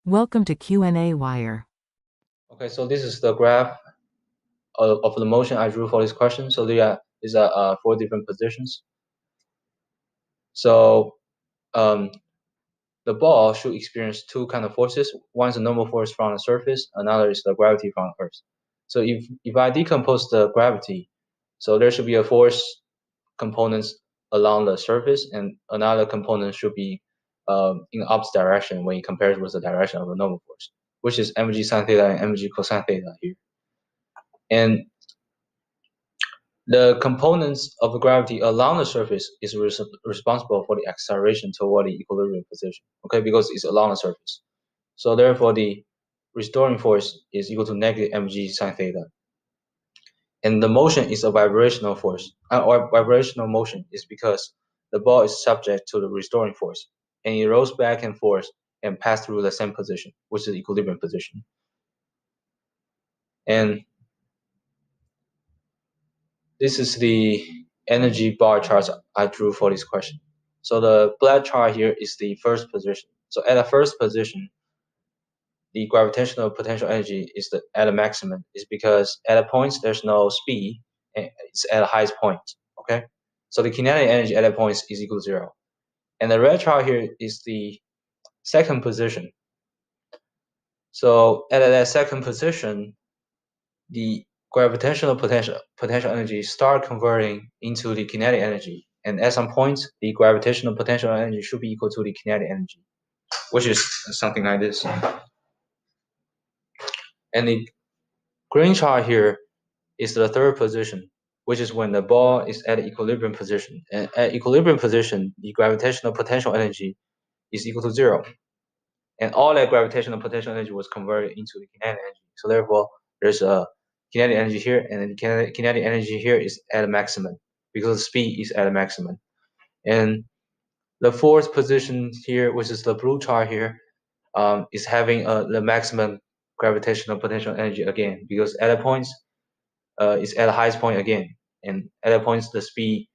Welcome to qnawire. Okay, so this is the graph of the motion I drew for this question. So there is 4 different positions. So the ball should experience 2 kind of forces. One is the normal force from the surface, another is the gravity from the Earth. So if I decompose the gravity, so there should be a force components along the surface, and another component should be in the opposite direction when you compare it with the direction of the normal force, which is mg sine theta and mg cosine theta here. And the components of gravity along the surface is responsible for the acceleration toward the equilibrium position, okay, because it's along the surface. So therefore, the restoring force is equal to negative mg sine theta. And the motion is a vibrational force, or vibrational motion is because the ball is subject to the restoring force, and it rolls back and forth and pass through the same position, which is the equilibrium position. And this is the energy bar chart I drew for this question. So the black chart here is the first position. So at the first position, the gravitational potential energy is at a maximum. Is because at a point there's no speed, and it's at the highest point. Okay, so the kinetic energy at that point is equal to 0. And the red chart here is the second position. So at that second position, the gravitational potential energy start converting into the kinetic energy, and at some point the gravitational potential energy should be equal to the kinetic energy, which is something like this. And the green chart here is the third position, which is when the ball is at equilibrium position, and at equilibrium position the gravitational potential energy is equal to 0, and all that gravitational potential energy was converted into the kinetic energy. So therefore there's a kinetic energy here, and the kinetic energy here is at a maximum because the speed is at a maximum. And the fourth position here, which is the blue chart here, is having the maximum gravitational potential energy again, because at a point it's at the highest point again, and at a point the speed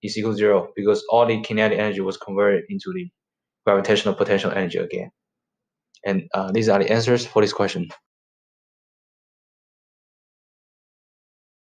is equal to 0 because all the kinetic energy was converted into the gravitational potential energy again. And these are the answers for this question.